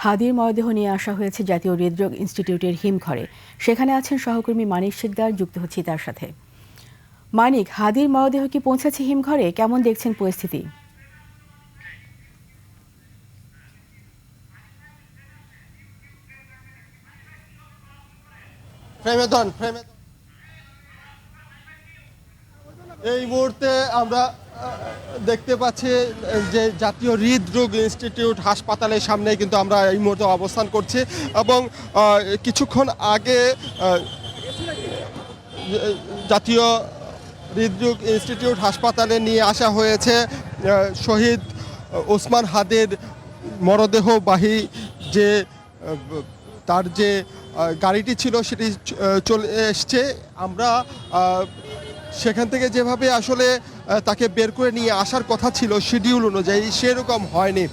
হাদির মরদেহ নিয়ে আসা হয়েছে জাতীয় হৃদরোগ ইনস্টিটিউটের হিমঘরে। সেখানে আছেন সহকর্মী মানিক শিকদার, যুক্ত হচ্ছি তার সাথে। মানিক, হাদির মরদেহ কি পৌঁছেছে হিমঘরে? কেমন দেখছেন পরিস্থিতি? এই মুহূর্তে আমরা দেখতে পাচ্ছি যে জাতীয় হৃদরোগ ইনস্টিটিউট হাসপাতালের সামনে কিন্তু আমরা এই মুহূর্তে অবস্থান করছি এবং কিছুক্ষণ আগে জাতীয় হৃদরোগ ইনস্টিটিউট হাসপাতালে নিয়ে আসা হয়েছে শহীদ ওসমান হাদির মরদেহবাহী যে তার যে গাড়িটি ছিল সেটি চলে এসছে। আমরা সেখান থেকে যেভাবে আসলে তাকে বের করে নিয়ে আসার কথা ছিল শিডিউল অনুযায়ী, সেরকম হয়নি।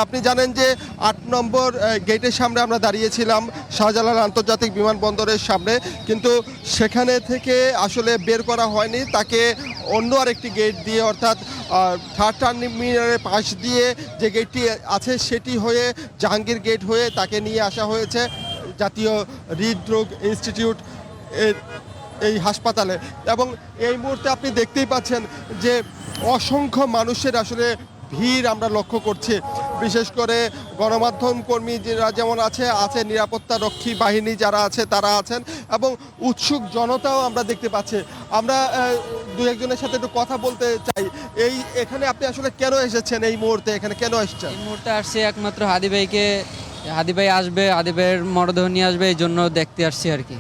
আপনি জানেন যে ৮ নম্বর গেটের সামনে আমরা দাঁড়িয়েছিলাম শাহজালাল আন্তর্জাতিক বিমানবন্দরের সামনে, কিন্তু সেখানে থেকে আসলে বের করা হয়নি। তাকে অন্য আরেকটি গেট দিয়ে, অর্থাৎ থার্ড টার্মিনালের পাশ দিয়ে যে গেটটি আছে সেটি হয়ে জাহাঙ্গীর গেট হয়ে তাকে নিয়ে আসা হয়েছে জাতীয় হৃদরোগ ইনস্টিটিউট এই হাসপাতালে। এবং এই মুহূর্তে আপনি দেখতেই পাচ্ছেন যে অসংখ্য মানুষের আসলে ভিড় আমরা লক্ষ্য করছি। বিশেষ করে গণমাধ্যম কর্মী যারা যেমন আছে নিরাপত্তা রক্ষী বাহিনী যারা আছে তারা আছেন, এবং উৎসুক জনতাও আমরা দেখতে পাচ্ছি। আমরা দু একজনের সাথে একটু কথা বলতে চাই। এখানে আপনি আসলে কেন এসেছেন? এই মুহূর্তে এখানে কেন এসেছেন? এই মুহূর্তে আসছি একমাত্র হাদি ভাই আসবে, হাদি ভাইয়ের মরদেহ নিয়ে আসবে, এই জন্য দেখতে আসছি আর কি।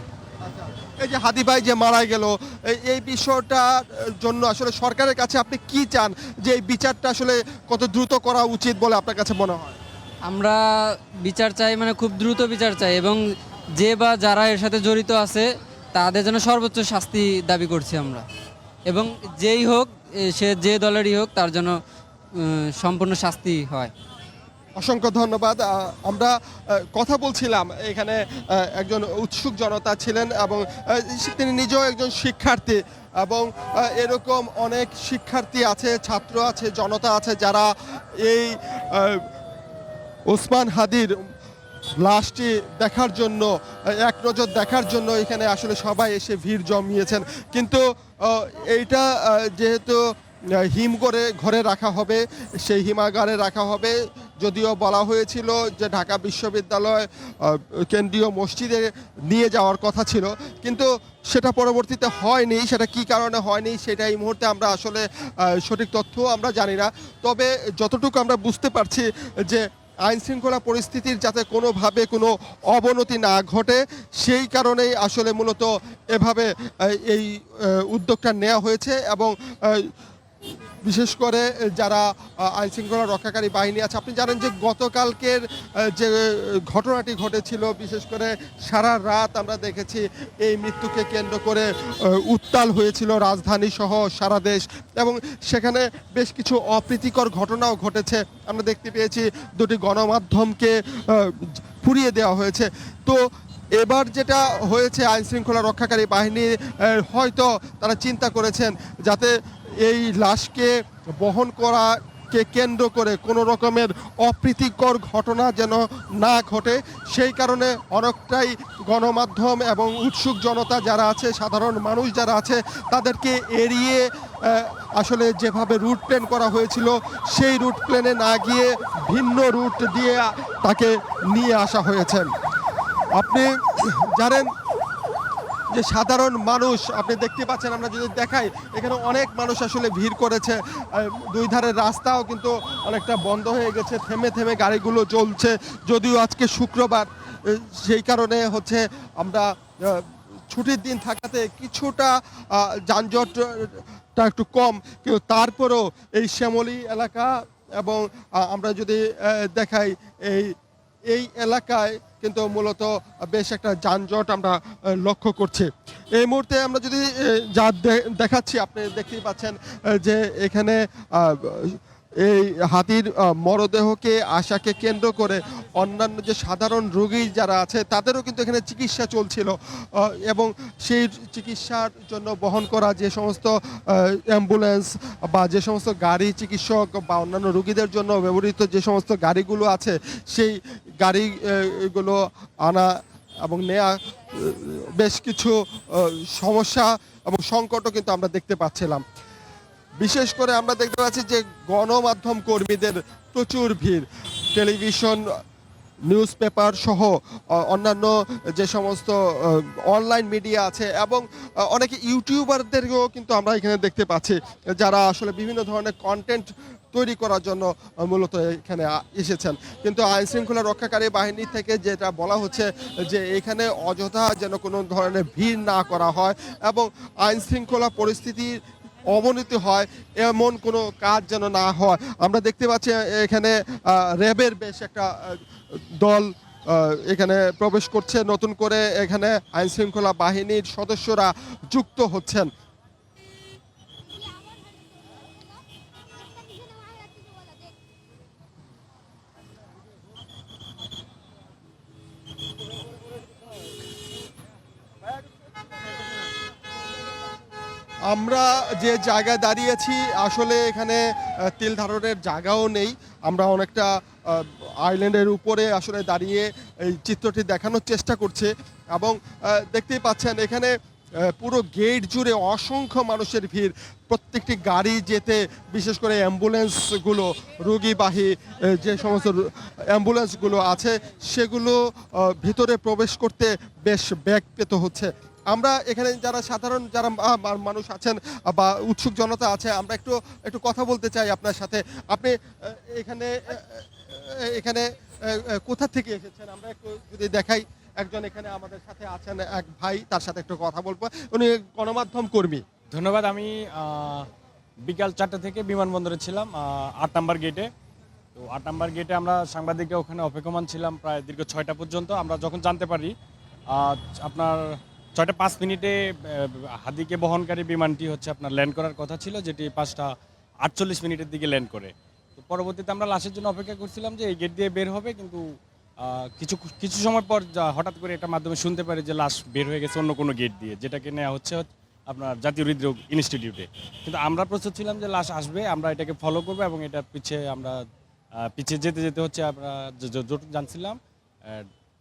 এই যে হাদি ভাই যে মারা গেল, এই বিষয়টার জন্য আসলে সরকারের কাছে আপনি কি চান, যে এই বিচারটা আসলে কত দ্রুত করা উচিত বলে আপনার কাছে মনে হয়? আমরা বিচার চাই, মানে খুব দ্রুত বিচার চাই, এবং যে বা যারা এর সাথে জড়িত আছে তাদের জন্য সর্বোচ্চ শাস্তি দাবি করছি আমরা। এবং যেই হোক, সে যে দলেরই হোক, তার জন্য সম্পূর্ণ শাস্তি হয়। অসংখ্য ধন্যবাদ। আমরা কথা বলছিলাম, এখানে একজন উৎসুক জনতা ছিলেন এবং তিনি নিজেও একজন শিক্ষার্থী, এবং এরকম অনেক শিক্ষার্থী আছে, ছাত্র আছে, জনতা আছে যারা এই ওসমান হাদির লাশটি দেখার জন্য, এক নজর দেখার জন্য এখানে আসলে সবাই এসে ভিড় জমিয়েছেন। কিন্তু এইটা যেহেতু ঘরে রাখা হবে, সেই হিমাগারে রাখা হবে। যদিও বলা হয়েছিল যে ঢাকা বিশ্ববিদ্যালয় কেন্দ্রীয় মসজিদে নিয়ে যাওয়ার কথা ছিল, কিন্তু সেটা পরবর্তীতে হয়নি। সেটা কি কারণে হয়নি সেটা এই মুহূর্তে আমরা আসলে সঠিক তথ্য আমরা জানি না। তবে যতটুকু আমরা বুঝতে পারছি যে আইনশৃঙ্খলা পরিস্থিতির যাতে কোনোভাবে কোনো অবনতি না ঘটে, সেই কারণেই আসলে মূলত এভাবে এই উদ্যোগটা নেওয়া হয়েছে। এবং বিশেষ করে যারা আইনশৃঙ্খলা রক্ষাকারী বাহিনী আছে, আপনি জানেন যে গতকালকের যে ঘটনাটি ঘটেছিল, বিশেষ করে সারা রাত আমরা দেখেছি এই মৃত্যুকে কেন্দ্র করে উত্তাল হয়েছিল রাজধানী সহ সারা দেশ, এবং সেখানে বেশ কিছু অপ্রীতিকর ঘটনাও ঘটেছে। আমরা দেখতে পেয়েছি দুটি গণমাধ্যমকে পুড়িয়ে দেওয়া হয়েছে। তো এবার যেটা হয়েছে, আইনশৃঙ্খলা রক্ষাকারী বাহিনী হয়তো তারা চিন্তা করেছেন যাতে এই লাশকে বহন করাকে কেন্দ্র করে কোনো রকমের অপ্রীতিকর ঘটনা যেন না ঘটে, সেই কারণে অনেকটাই গণমাধ্যম এবং উৎসুক জনতা যারা আছে, সাধারণ মানুষ যারা আছে, তাদেরকে এড়িয়ে আসলে যেভাবে রুট প্ল্যান করা হয়েছিল সেই রুট প্ল্যানে না গিয়ে ভিন্ন রুট দিয়ে তাকে নিয়ে আসা হয়েছে। আপনি জানেন যে সাধারণ মানুষ, আপনি দেখতে পাচ্ছেন, আমরা যদি দেখাই এখানে অনেক মানুষ আসলে ভিড় করেছে। দুই ধারের রাস্তাও কিন্তু অনেকটা বন্ধ হয়ে গেছে, থেমে থেমে গাড়িগুলো চলছে। যদিও আজকে শুক্রবার, সেই কারণে আমরা ছুটির দিন থাকাতে কিছুটা যানজটটা একটু কম, কিন্তু তারপরেও এই শ্যামলী এলাকা এবং আমরা যদি দেখাই এই এলাকায় কিন্তু মূলত বেশ একটা যানজট আমরা লক্ষ্য করছি। এই মুহূর্তে আমরা যদি যা দেখাচ্ছি, আপনি দেখতেই পাচ্ছেন যে এখানে এই হাতির মরদেহকে আশাকে কেন্দ্র করে অন্যান্য যে সাধারণ রোগী যারা আছে তাদেরও কিন্তু এখানে চিকিৎসা চলছিল, এবং সেই চিকিৎসার জন্য বহন করা যে সমস্ত অ্যাম্বুলেন্স বা যে সমস্ত গাড়ি চিকিৎসক বা অন্যান্য রোগীদের জন্য ব্যবহৃত যে সমস্ত গাড়িগুলো আছে, সেই গাড়ি এগুলো আনা এবং নেয়া বেশ কিছু সমস্যা এবং সংকটও কিন্তু আমরা দেখতে পাচ্ছিলাম। বিশেষ করে আমরা দেখতে পাচ্ছি যে গণমাধ্যম কর্মীদের প্রচুর ভিড়, টেলিভিশন, নিউজ পেপার সহ অন্যান্য যে সমস্ত অনলাইন মিডিয়া আছে এবং অনেকে ইউটিউবারদেরকেও কিন্তু আমরা এখানে দেখতে পাচ্ছি, যারা আসলে বিভিন্ন ধরনের কন্টেন্ট তৈরি করার জন্য মূলত এখানে এসেছেন। কিন্তু আইন শৃঙ্খলা রক্ষাকারী বাহিনী থেকে যেটা বলা হচ্ছে যে এখানে অযথা যেন কোনো ধরনের ভিড় না করা হয় এবং আইন শৃঙ্খলা পরিস্থিতির অবনতি হয় এমন কোনো কাজ যেন না হয়। আমরা দেখতে পাচ্ছি এখানে র্যাবের বেশ একটা দল এখানে প্রবেশ করছে, নতুন করে এখানে আইন শৃঙ্খলা বাহিনীর সদস্যরা যুক্ত হচ্ছেন। আমরা যে জায়গায় দাঁড়িয়েছি আসলে এখানে তিল ধারণের জায়গাও নেই। আমরা অনেকটা আইল্যান্ডের উপরে আসলে দাঁড়িয়ে এই চিত্রটি দেখানোর চেষ্টা করছি এবং দেখতেই পাচ্ছেন এখানে পুরো গেট জুড়ে অসংখ্য মানুষের ভিড়। প্রত্যেকটি গাড়ি যেতে, বিশেষ করে অ্যাম্বুলেন্সগুলো, রোগীবাহী যে সমস্ত অ্যাম্বুলেন্সগুলো আছে সেগুলো ভিতরে প্রবেশ করতে বেশ বেগ পেতে হচ্ছে। আমরা এখানে যারা সাধারণ যারা মানুষ আছেন বা উৎসুক জনতা আছে, আমরা একটু কথা বলতে চাই আপনার সাথে। আপনি এখানে এখানে কোথা থেকে এসেছেন আমরা একটু যদি দেখাই। একজন এখানে আমাদের সাথে আছেন, এক ভাই, তার সাথে একটু কথা বলবো। উনি গণমাধ্যম কর্মী। ধন্যবাদ। আমি বিকাল 4টা থেকে বিমানবন্দরে ছিলাম 8 নম্বর গেটে। তো 8 নম্বর গেটে আমরা সাংবাদিকরা ওখানে অপেক্ষমান ছিলাম প্রায় দীর্ঘ 6টা পর্যন্ত। আমরা যখন জানতে পারি আপনার 6টা 5 মিনিটে হাদিকে বহনকারী বিমানটি হচ্ছে আপনার ল্যান্ড করার কথা ছিল, যেটি 5টা 48 মিনিটের দিকে ল্যান্ড করে। তো পরবর্তীতে আমরা লাশের জন্য অপেক্ষা করছিলাম যে এই গেট দিয়ে বের হবে, কিন্তু কিছু সময় পর হঠাৎ করে একটা মাধ্যমে শুনতে পারি যে লাশ বের হয়ে গেছে অন্য কোনো গেট দিয়ে, যেটাকে নেওয়া হচ্ছে আপনার জাতীয় হৃদরোগ ইনস্টিটিউটে। কিন্তু আমরা প্রস্তুত ছিলাম যে লাশ আসবে, আমরা এটাকে ফলো করবো এবং এটা পিছিয়ে যেতে যেতে হচ্ছে আমরা যতটুকু জানছিলাম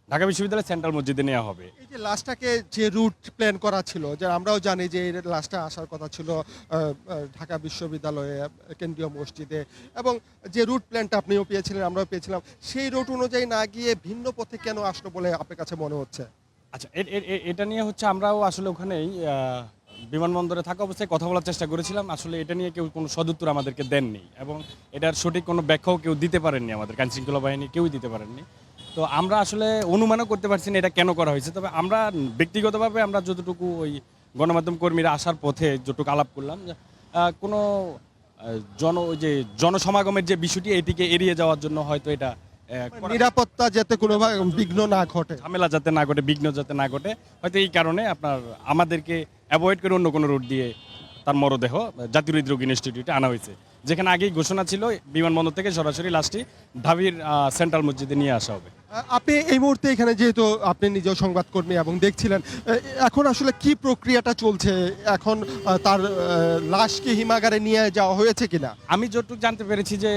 ঢাকা বিশ্ববিদ্যালয়ের সেন্ট্রাল মসজিদে নেওয়া হবে। এই যে লাশটাকে যে রুট প্ল্যান করা ছিল, যে আমরাও জানি যে এই লাশটা আসার কথা ছিল ঢাকা বিশ্ববিদ্যালয়ে কেন্দ্রীয় মসজিদে, এবং যে রুট প্ল্যানটা আপনিও পেয়েছিলেন আমরাও পেয়েছিলাম, সেই রুট অনুযায়ী না গিয়ে ভিন্ন পথে কেন আসলো বলে আপনার কাছে মনে হচ্ছে? আচ্ছা, এটা নিয়ে হচ্ছে আমরাও আসলে ওখানেই বিমানবন্দরে থাকা অবস্থায় কথা বলার চেষ্টা করেছিলাম। আসলে এটা নিয়ে কেউ কোনো সদুত্তর আমাদেরকে দেননি এবং এটার সঠিক কোনো ব্যাখ্যাও কেউ দিতে পারেননি, আমাদের আইনশৃঙ্খলা বাহিনী কেউই দিতে পারেননি। তো আমরা আসলে অনুমানও করতে পারছি না এটা কেন করা হয়েছে। তবে আমরা ব্যক্তিগতভাবে আমরা যতটুকু ওই গণমাধ্যম কর্মীরা আসার পথে যতটুকু আলাপ করলাম, কোনো যে জনসমাগমের যে বিষয়টি এটিকে এড়িয়ে যাওয়ার জন্য হয়তো এটা নিরাপত্তা যাতে কোনো বিঘ্ন না ঘটে, ঝামেলা যাতে না ঘটে, বিঘ্ন যাতে না ঘটে, হয়তো এই কারণে আপনার আমাদেরকে অ্যাভয়েড করে অন্য কোনো রুট দিয়ে তার মরদেহ জাতীয় হৃদরোগ ইনস্টিটিউটে আনা হয়েছে, যেখানে আগেই ঘোষণা ছিল বিমানবন্দর থেকে সরাসরি লাশটি ঢাবির সেন্ট্রাল মসজিদে নিয়ে আসা হবে। আপনি এই মুহূর্তে এখানে যেহেতু আপনি নিজেও সংবাদকর্মী এবং দেখছিলেন, এখন আসলে কি প্রক্রিয়াটা চলছে? এখন তার লাশ কি হিমাগারে নিয়ে যাওয়া হয়েছে কিনা? আমি যতটুকু জানতে পেরেছি যে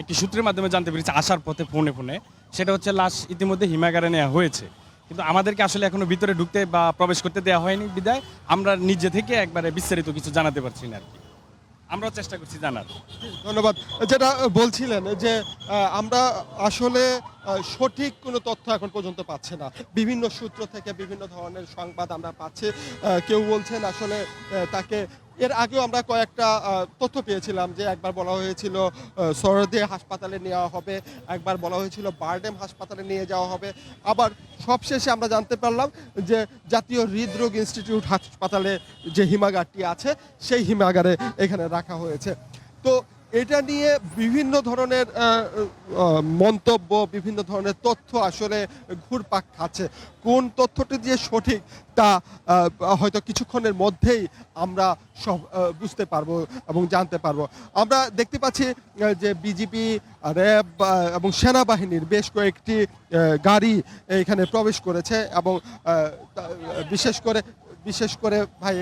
একটি সূত্রের মাধ্যমে জানতে পেরেছি আসার পথে ফোনে সেটা হচ্ছে লাশ ইতিমধ্যে হিমাগারে নেওয়া হয়েছে, কিন্তু আমাদেরকে আসলে এখনো ভিতরে ঢুকতে বা প্রবেশ করতে দেওয়া হয়নি বিদায় আমরা নিজে থেকে একবারে বিস্তারিত কিছু জানাতে পারছি না আর কি। আমরাও চেষ্টা করছি জানার। ধন্যবাদ। যেটা বলছিলেন যে আমরা আসলে সঠিক কোনো তথ্য এখন পর্যন্ত পাচ্ছি না, বিভিন্ন সূত্র থেকে বিভিন্ন ধরনের সংবাদ আমরা পাচ্ছি। কেউ বলছেন আসলে তাকে এর আগেও আমরা কয়েকটা তথ্য পেয়েছিলাম যে একবার বলা হয়েছিল সরদে হাসপাতালে নেওয়া হবে, একবার বলা হয়েছিল বারডেম হাসপাতালে নিয়ে যাওয়া হবে, আবার সবশেষে আমরা জানতে পারলাম যে জাতীয় হৃদরোগ ইনস্টিটিউট হাসপাতালে যে হিমাগারটি আছে সেই হিমাগারে এখানে রাখা হয়েছে। তো এটা নিয়ে বিভিন্ন ধরনের মন্তব্য, বিভিন্ন ধরনের তথ্য আসলে ঘুরপাক খাচ্ছে। কোন তথ্যটি যে সঠিক তা হয়তো কিছুক্ষণের মধ্যেই আমরা সব বুঝতে পারবো এবং জানতে পারবো। আমরা দেখতে পাচ্ছি যে বিজিবি, র্যাব এবং সেনাবাহিনীর বেশ কয়েকটি গাড়ি এখানে প্রবেশ করেছে এবং বিশেষ করে ভাই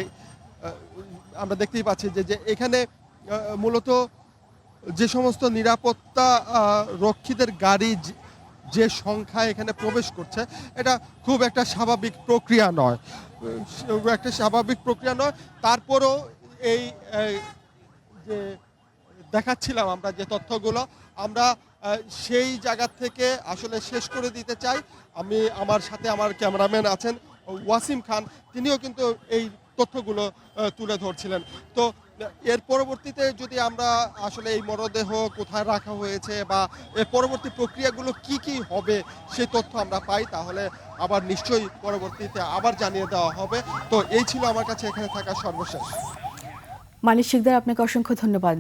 আমরা দেখতেই পাচ্ছি যে এখানে মূলত যে সমস্ত নিরাপত্তা রক্ষীদের গাড়ি যে সংখ্যা এখানে প্রবেশ করছে এটা খুব একটা স্বাভাবিক প্রক্রিয়া নয়, একটা স্বাভাবিক প্রক্রিয়া নয়। তারপরও এই যে দেখাচ্ছিলাম আমরা যে তথ্যগুলো, আমরা সেই জায়গা থেকে আসলে শেষ করে দিতে চাই। আমি আমার সাথে আমার ক্যামেরাম্যান আছেন ওয়াসিম খান, তিনিও কিন্তু এই তথ্যগুলো তুলে ধরছিলেন। তো এর পরবর্তীতে যদি আমরা আসলে এই মরদেহ কোথায় রাখা হয়েছে বা এর পরবর্তী প্রক্রিয়াগুলো কি কি হবে সেই তথ্য আমরা পাই, তাহলে আবার নিশ্চয়ই পরবর্তীতে আবার জানিয়ে দেওয়া হবে। তো এই ছিল আমার কাছে এখানে থাকা সর্বশেষ। মানিক শিকদার, আপনাকে অসংখ্য ধন্যবাদ।